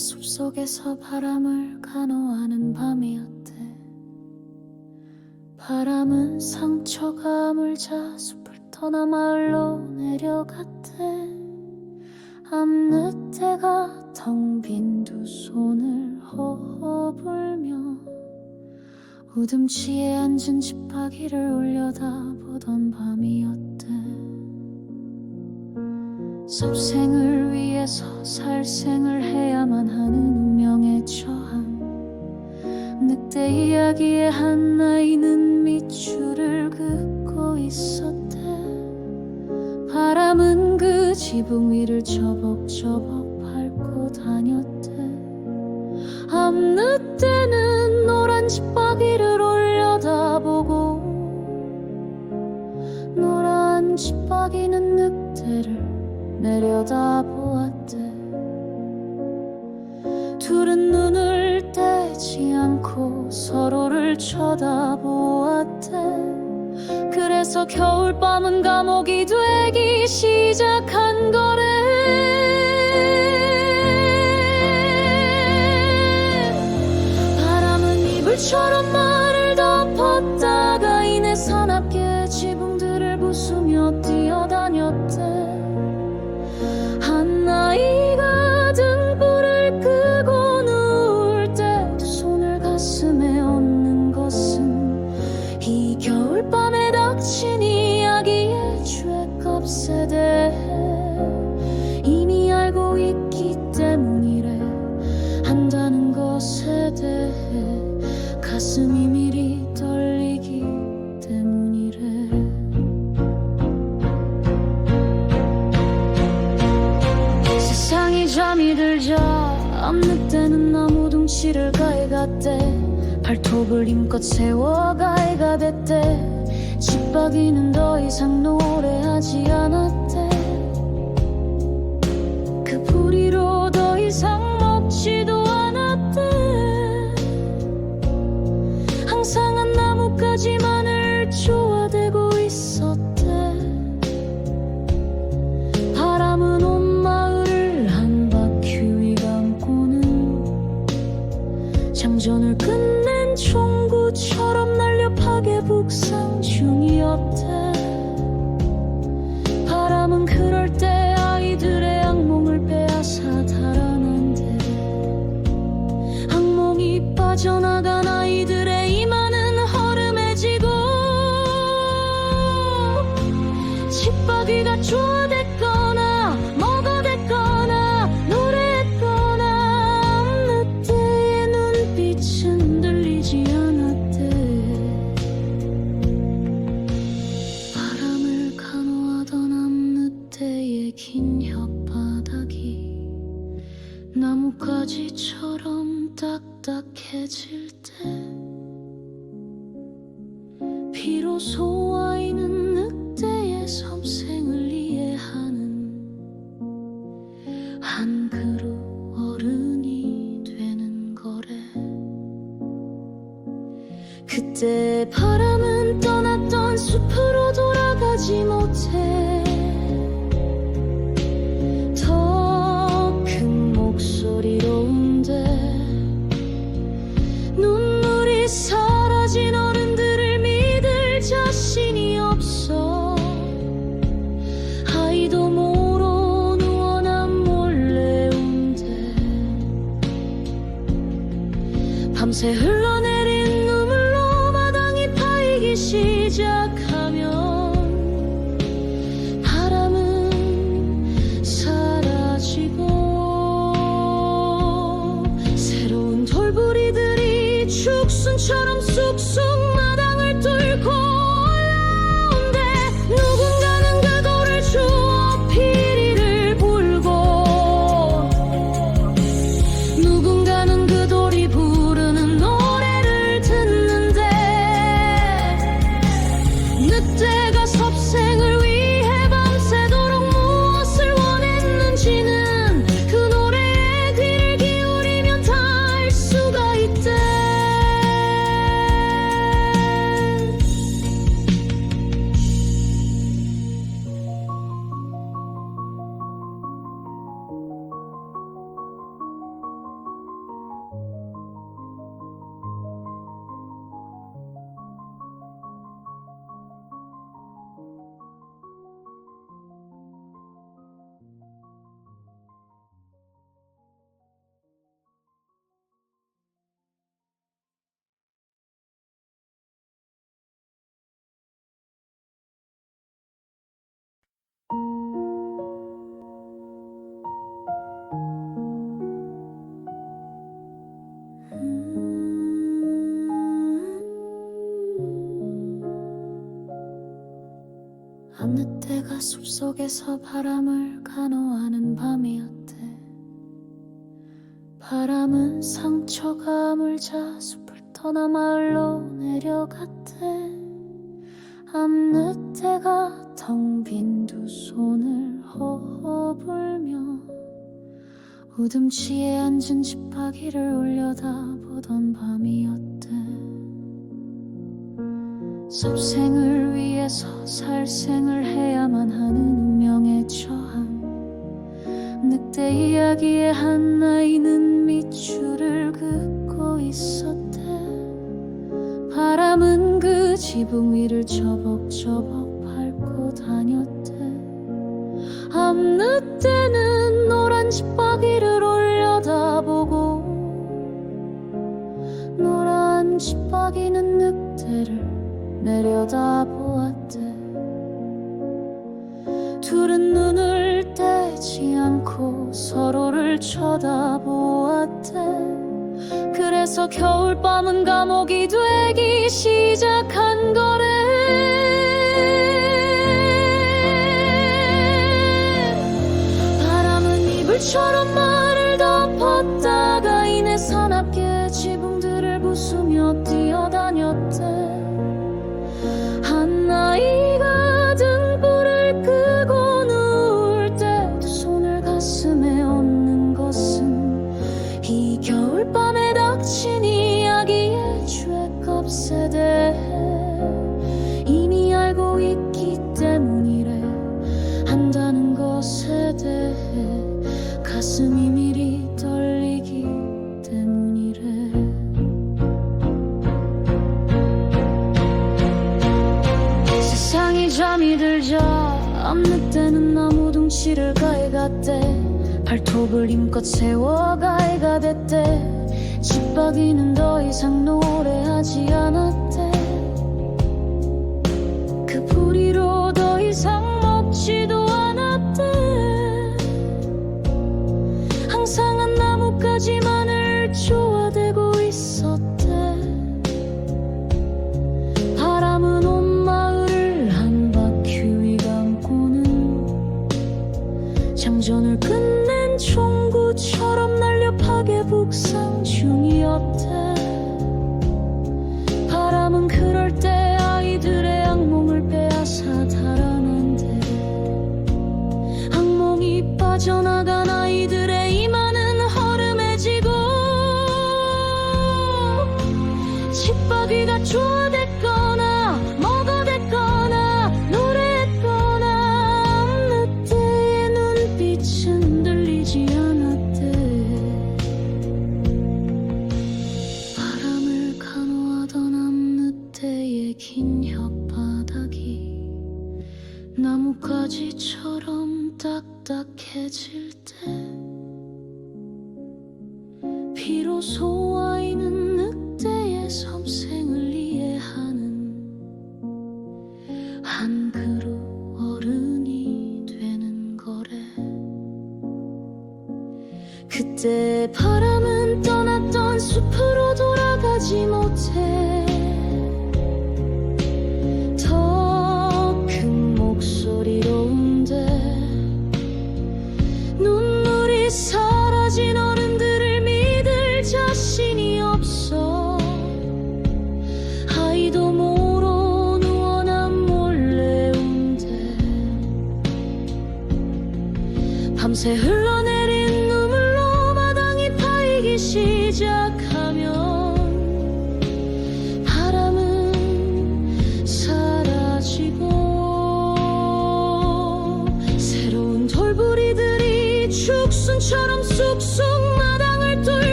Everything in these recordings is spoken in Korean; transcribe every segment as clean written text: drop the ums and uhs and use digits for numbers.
숲속에서 바람을 간호하는 밤이었대. 바람은 상처가 아물자 숲을 떠나 마을로 내려갔대. 암늑대가 텅 빈 두 손을 허허불며 우듬치에 앉은 지팡이를 올려다보던 밤이었대. 섭생을 위해서 살생을 해야만 하는 운명에 처한 늑대 이야기의 한 아이는 밑줄을 긋고 있었대. 바람은 그 지붕 위를 저벅저벅 밟고 다녔대. 암늑대는 노란 지팡이를 올려다보고 노란 지팡이는 늑대를 내려다보았대. 둘은 눈을 떼지 않고 서로를 쳐다보았대. 그래서 겨울밤은 감옥이 되기 시작한 거래. 바람은 이불처럼 말을 덮었다가 이내 사납게 지붕들을 부수며 뛰어다녔대. 한 아이가 등불을 끄고 누울 때 두 손을 가슴에 얹는 것은 이 겨울밤에 닥친 이야기의 죄값에 대해 이미 알고 있기 때문이래. 한다는 것에 대해 가슴이 미리 떨리기 때문이래. 세상이 잠이 들자 암늑대는 나무 둥치를 가해갔대. 발톱을 힘껏 세워 가해가 됐대. 지팡이는 더 이상 노래하지 않았대. 그 부리로 더 이상 먹지도 않았대. 항상 한 나뭇가지만을 쪼아대고 있었대. 바람은 온 마을을 한 바퀴 감고는 장전을 끝낸 총구처럼 날려 파괴 북상 중이었대. 바람은 그럴 때 아이들의 악몽을 빼앗아 달아난대. 악몽이 빠져나간 아이들의 이마는 허름해지고 지팡이가 쪼아댔거나 먹어댔거나 노래했거나 늑대의 눈빛은 들리지 않았대. 바람을 간호하던 암늑대의 긴 혓바닥이 나뭇가지처럼 딱딱해질 때 비로소 아이는 늑대의 섭생을 이해하는 한 그루 어른이 되는 거래. 그때 바람은 떠났던 숲으로 돌아가지 못해. 더 큰 목소리로 운대. 눈물이 사라진 어른들을 믿을 자신이 없어. 아이도 모로 누워 난 몰래 운대. 밤새 흘러내린 눈물로 마당이 파이기 시작하면 바람은 사라지고 새로운 돌부리들이 죽순처럼 쑥쑥 마당을 뚫고 올라온대. 누군가는 그 돌을 주워 피리를 불고 누군가는 그 돌이 부르는 노래를 듣는데 늑대가 섭생을 위해 밤새도록 무엇을 원했는지는 그 노래에 귀를 기울이면 다 알 수가 있대. 늑대가 숲속에서 바람을 간호하는 밤이었대. 바람은 상처가 아물자 숲을 떠나 마을로 내려갔대. 암늑대가 텅 빈 두 손을 허허불며 우듬치에 앉은 지팡이를 올려다보던 밤이었대. 섭생을 위해서 살생을 해야만 하는 운명에 처한 늑대 이야기의 한 아이는 밑줄을 긋고 있었대. 바람은 그 지붕 위를 처벅처벅 밟고 다녔대. 암늑대는 노란 지팡이를 올려다보고 노란 지팡이는 늑대를 내려다보았대. 둘은 눈을 떼지 않고 서로를 쳐다보았대. 그래서 겨울밤은 감옥이 되기 시작한 거래. 바람은 이불처럼 말을 덮었다가 이내 사납게 지붕들을 부수며 뛰어다녔대. 한 아이가 등불을 끄고 누울 때 두 손을 가슴에 얹는 것은 이 겨울밤에 닥친 이야기의 죄값에 대해 이미 알고 있기 때문이래. 한다는 것에 대해 가슴이 미리 떨리기 때문이래. 세상이 잠이 들자 암늑대는 나무 둥치를 가해갔대. 발톱을 힘껏 세워 가해가 됐대. 지팡이는 더 이상 노래하지 않았대. 그 부리로 더 이상 먹지도 않았대. 항상 한 나뭇가지만을 쪼아대고 있었대. 바람은 온 마을을 한 바퀴 감고는 장전을 끝낸 총구처럼 날려 파괴 북상 중이었대. 바람은 그럴 때 아이들의 악몽을 빼앗아 달아난대. 악몽이 빠져나간 아이들의 이마는 허름해지고 지팡이가 쪼아댔거나 먹어댔거나 노래했거나 늑대의 눈빛은 들리지 않았대. 바람을 간호하던 암늑대의 긴 혓바닥이 나뭇가지처럼 딱딱해질 때 비로소 아이는 늑대의 섭생을 이해하는 한 그루 어른이 되는 거래. 그때 바람은 떠났던 숲으로 돌아가지 못해. 더 큰 목소리로 운대. 눈물이 사라진 어른들을 믿을 자신이 없어. 아이도 모로 누워 난 몰래 운대. 밤새 흘러내린 눈물로 마당이 파이기 시작하면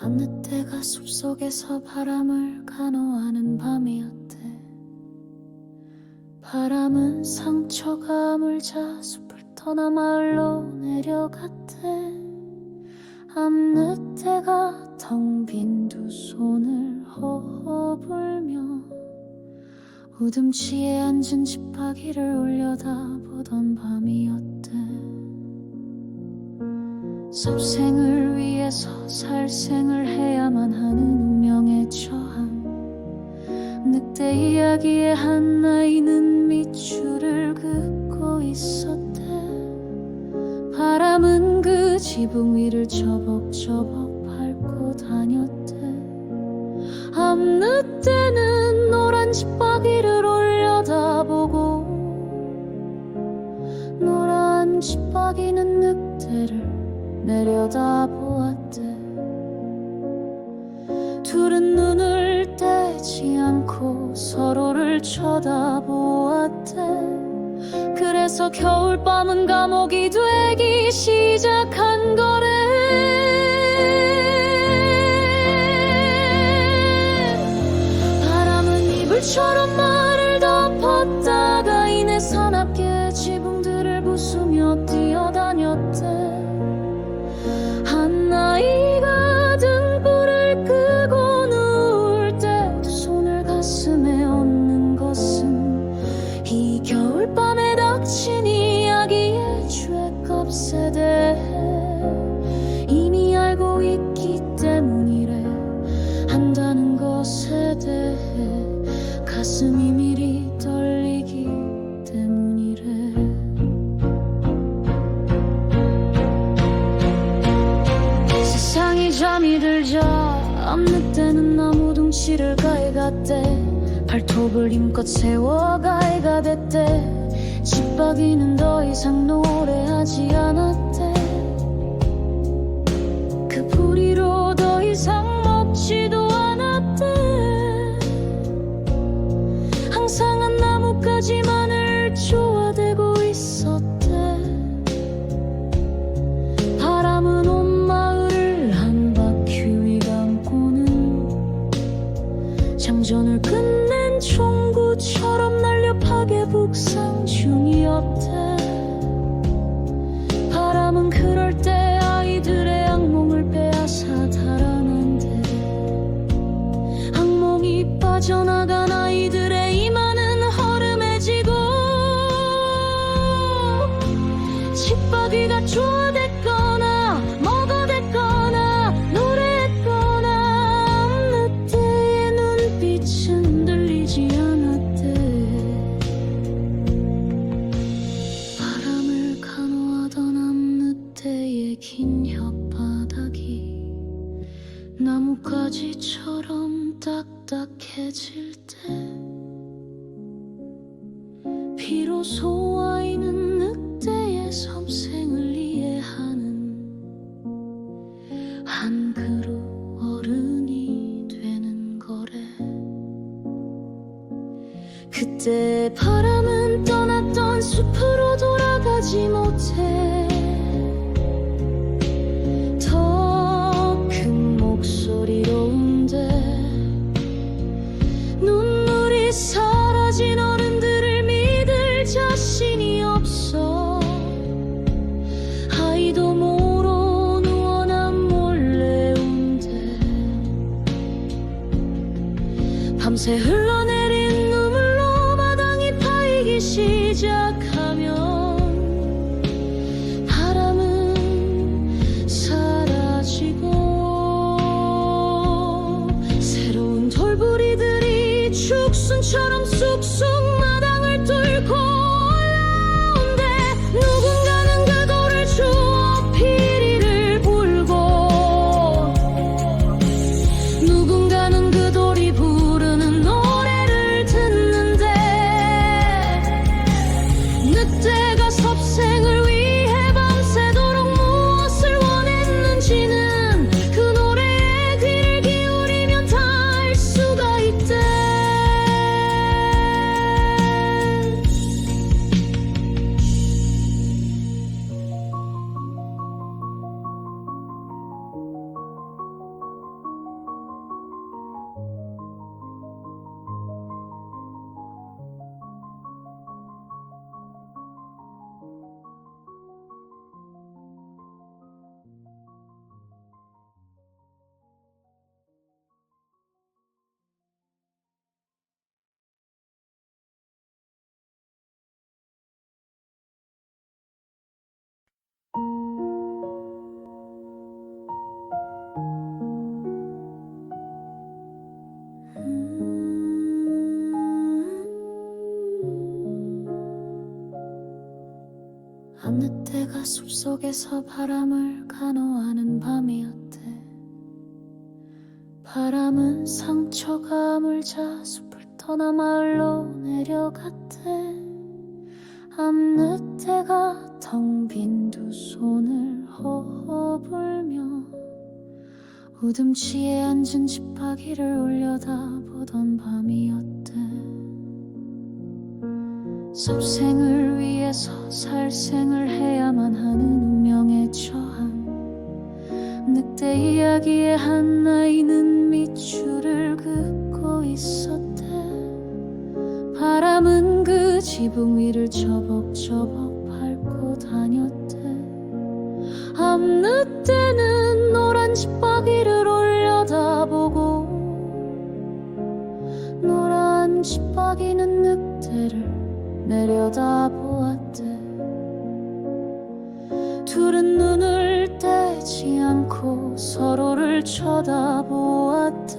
밤늦대가 숲속에서 바람을 간호하는 밤이었대. 바람은 상처가 아물자 숲을 떠나 마을로 내려갔대. 밤늦대가 텅 빈 두 손을 허허불며 우듬치에 앉은 집바퀴를 올려다보던 밤이었대. 섭생을 위해서 살생을 해야만 하는 운명에 처한 늑대 이야기의 한 아이는 밑줄을 긋고 있었대. 바람은 그 지붕 위를 저벅저벅 밟고 다녔대. 밤늦대는 노란 집바퀴를 올려다보고 노란 집바퀴는 늑대를 내려다보았대. 둘은 눈을 떼지 않고 서로를 쳐다보았대. 그래서 겨울밤은 감옥이 되기 시작한 거래. 바람은 이불처럼 말을 덮었다가 이내 사납게 지붕들을 부수며 뛰어다녔대. 한 아이가 등불을 끄고 누울 때 두 손을 가슴에 얹는 것은 이 겨울밤에 닥친 이야기의 죄값에 대해 이미 알고 있기 때문이래. 한다는 것에 대해 가슴이 미리 떨리기 때문이래. 세상이 잠이 들자 밤늦대는 나무 둥치를 가해갔대. 발톱을 힘껏 세워 가해가 됐대. 집바퀴는 더 이상 노래하지 않았대. 그 부리로 더 이상 먹지도 않았대. 항상 한 나뭇가지만을 쪼아대고 있었대. 바람은 온 마을을 한 바퀴 감고는 장전을 끝낸 총구처럼 날려 파괴 북상 중이었대. 바람은 그럴 때 아이들의 악몽을 빼앗아 달아난대. 악몽이 빠져나간 아이들의 이마는 허름해지고 집바퀴가 쪼아댔거나 먹어댔거나 노래했거나 늑대의 눈빛은 들리지 않았대. 바람을 간호하던 암늑대의 긴 혓바닥이 나뭇가지처럼 딱딱해질 때 비로소 아이는 늑대의 섭생을 이해하는 한 그루 어른이 되는 거래. 그때 바람은 떠났던 숲으로 돌아가지 못해. 더 큰 목소리로 운대. 눈물이 사라진 어른들을 믿을 자신이 없어. 아이도 모로 누워 난 몰래 운대. 밤새 흘러내린 눈물로 마당이 파이기 시작하면 바람은 사라지고 새로운 돌부리들이 죽순처럼 쑥쑥 마당을 뚫고 올라온대. 누군가는 그 돌을 주워 피리를 불고 누군가는 그 돌이 부르는 노래를 듣는데 늑대가 섭생을 위해 밤새도록 무엇을 원했는지는 그 노래에 귀를 기울이면 다 알 수가 있대. 내가 숲속에서 바람을 간호하는 밤이었대. 바람은 상처가 아물자 숲을 떠나 마을로 내려갔대. 암늑대가 텅 빈 두 손을 허허불며 우듬치에 앉은 지팡이를 올려다보던 밤이었대. 섭생을 위해서 살생을 해야만 하는 운명에 처한 늑대 이야기의 한 아이는 밑줄을 긋고 있었대. 바람은 그 지붕 위를 처벅처벅 밟고 다녔대. 암늑대는 노란 지팡이를 올려다보고 노란 지팡이는 늑대를 내려다보았대. 둘은 눈을 떼지 않고 서로를 쳐다보았대.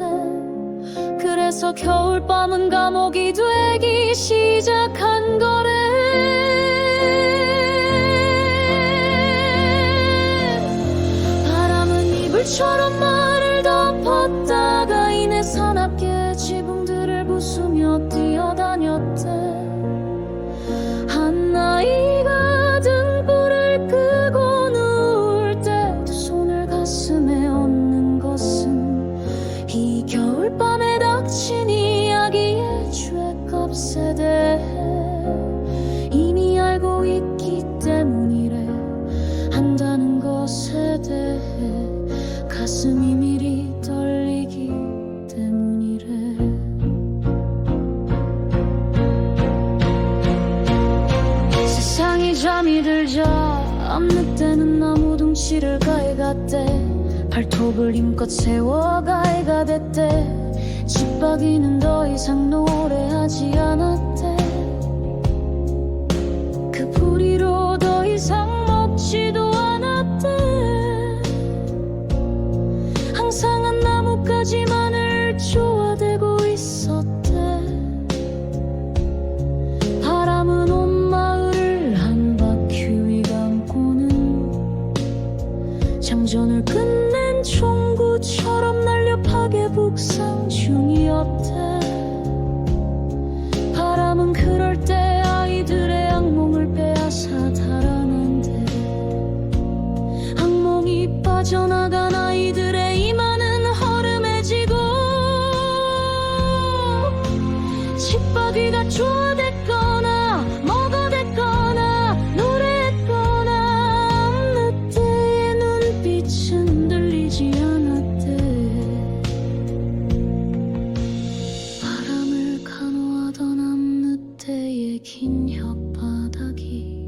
그래서 겨울밤은 감옥이 되기 시작한 거래. 바람은 이불처럼 말을 덮었다가 이내 사납게 지붕들을 부수며 뛰어다녔대. 한 아이가 등불을 끄고 누울 때 두 손을 가슴에 얹는 것은 이 겨울밤에 닥친 이야기의 죄값에 대해 이미 알고 있기 때문이래. 한다는 것에 대해 가슴이 미리 떨리기 때문이래. 세상이 잠이 들자 암늑대는 나무 둥치를 가해갔대. 발톱을 힘껏 세워 가해가 됐대. 지팡이는 더 이상 노래하지 않았대. 그 부리로 더 이상 먹지도 않았대. 항상 한 나뭇가지만을 쪼아대고 있었대. 바람은 온 마을을 한 바퀴 감고는 장전을 끝낸 총구처럼 날려 파괴 북상 중이었대. 바람은 그럴 때 아이들의 악몽을 빼앗아 달아난대. 악몽이 빠져나간 아이들의 이마는 허름해지고 지팡이가 쪼아댔거나 먹어댔거나 노래했거나 암늑대의 눈빛은 들리지 않았대. 바람을 간호하던 암늑대의 긴 혓바닥이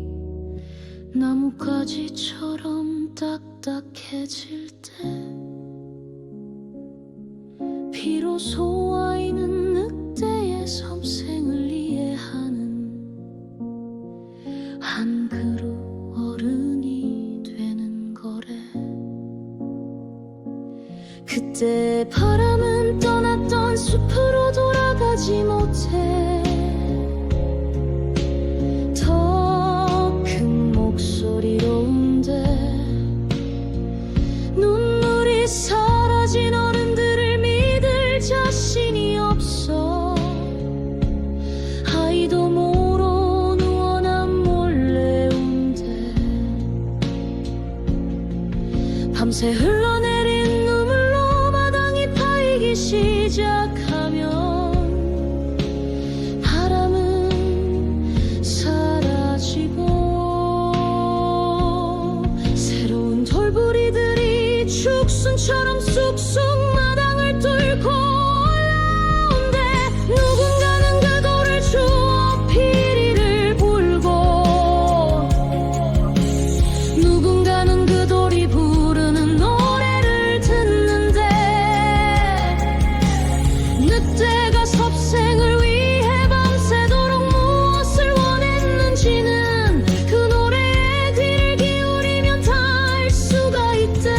나뭇가지처럼 딱딱해질 때 비로소 아이는 늑대의 섭생을 이해하는 한 그루 어른이 되는 거래. 그때 바람은 떠났던 숲으로 돌아가지 못해. 더 큰 목소리로 운대. 눈물이 사라진 어른들을 믿을 자신이 없어. 아이도 모로 누워 난 몰래 운대. 밤새 흘러내린 눈물로 마당이 파이기 시작하면 바람은 사라지고 새로운 돌부리들이 죽순처럼 쑥쑥 마당을 뚫고 올라온대. 누군가는 그 돌을 주워 피리를 불고 누군가는 그 돌이 부르는 노래를 듣는데 늑대가 섭생을 위해 밤새도록 무엇을 원했는지는 그 노래에 귀를 기울이면 다 알 수가 있대.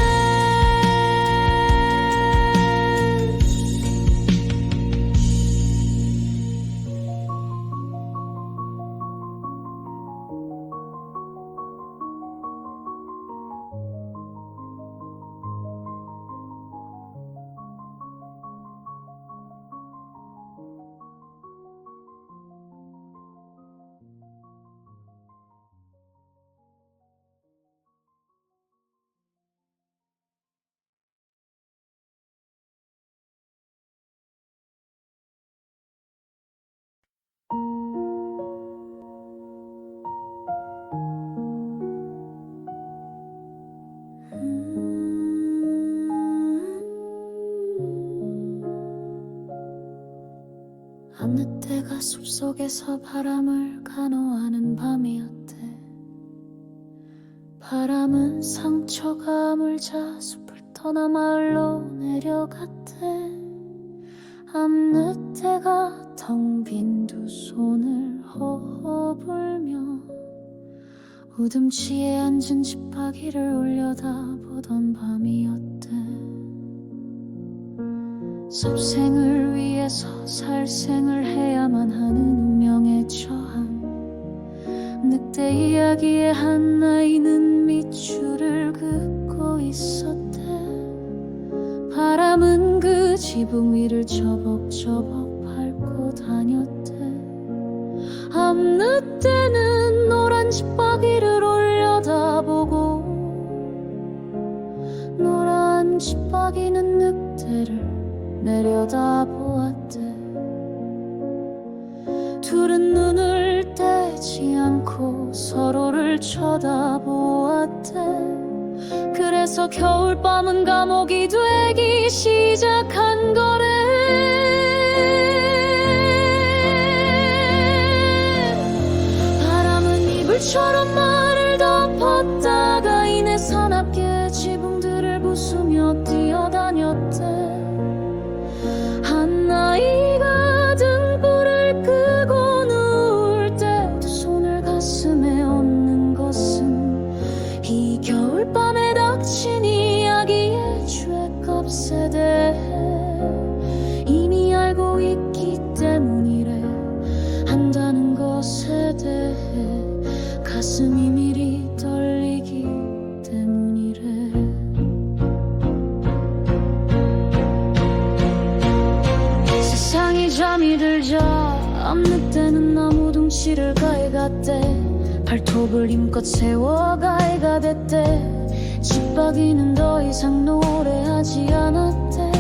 늑대가 숲속에서 바람을 간호하는 밤이었대. 바람은 상처가 아물자 숲을 떠나 마을로 내려갔대. 암늑대가 텅 빈 두 손을 허허불며 우듬치에 앉은 지팡이를 올려다보던 밤이었대. 섭생을 위해서 살생을 해야만 하는 운명에 처한 늑대 이야기의 한 아이는 밑줄을 긋고 있었대. 바람은 그 지붕 위를 저벅저벅 밟고 다녔대. 암늑대는 노란 지팡이를 올려다보고 노란 지팡이는 늑대를 내려다보았대. 둘은 눈을 떼지 않고 서로를 쳐다보았대. 그래서 겨울밤은 감옥이 되기 시작한 거래. 바람은 이불처럼 말을 덮었다가 이내 사납게 지붕들을 부수며 뛰어다녔대. 한 아이가 등불을 끄고 누울 때 두 손을 가슴에 얹는 것은 이 겨울밤에 닥친 이야기의 죄값에 대해 이미 알고 있기 때문이래. 한다는 것에 대해 가슴이 미리 떨리기 때문이래. 세상이 잠이 들자 암늑대는 나무 둥치를 가해갔대. 발톱을 힘껏 세워 가해가 됐대. 지팡이는 더 이상 노래하지 않았대.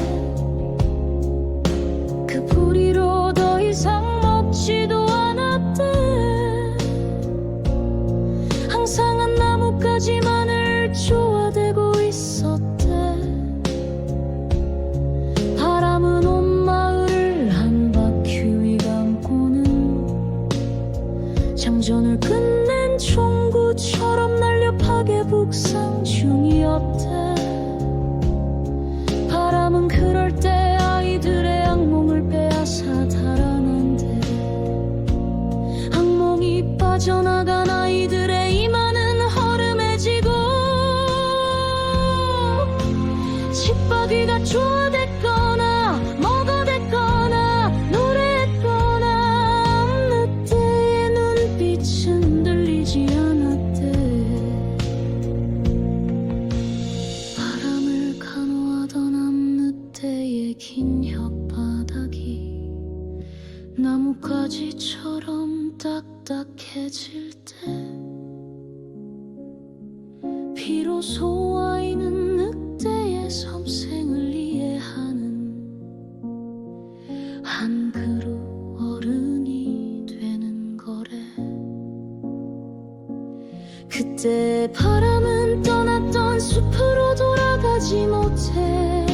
그 부리로 더 이상 먹지도 않았대. 항상 한 나뭇가지만을 쪼아대고 있었대. 바람은 온 마을을 한 바퀴 감고는 장전을 끝낸 총구처럼 날려 파괴 북상 중이었대. 바람은 그럴 때 아이들의 악몽을 빼앗아 달아난대. 악몽이 빠져나간 아이들의 이마는 허름해지고 지팡이가 쪼아댔거나 먹어댔거나 노래했거나 늑대의 눈빛은 들리지 않았대. 바람을 간호하던 암늑대의 긴 혓바닥이 나뭇가지처럼 딱딱해질 때 비로소 아이는 늑대의 섬생을 이해하는 한 그루 어른이 되는 거래. 그때 바람은 떠났던 숲으로 돌아가지 못해.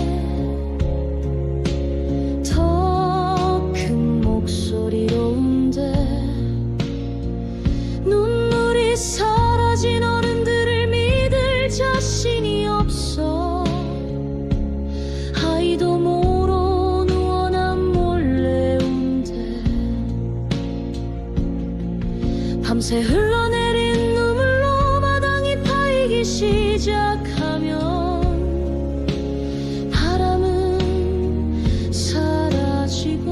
더 큰 목소리로 운대. 눈물이 사라진 어른들을 믿을 자신이 없어. 아이도 모로 누워 난 몰래 운대. 밤새 흘러내린 눈물로 마당이 파이기 시작하면 바람은 사라지고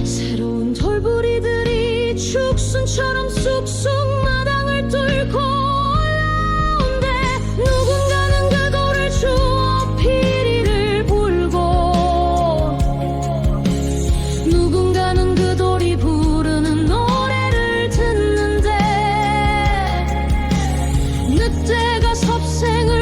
새로운 돌부리들이 죽순처럼 쑥쑥 마당을 뚫고 올라온대. 누군가는 그거를 주워 피리를 불고 누군가는 그 돌이 부르는 노래를 듣는데 늑대가 섭생을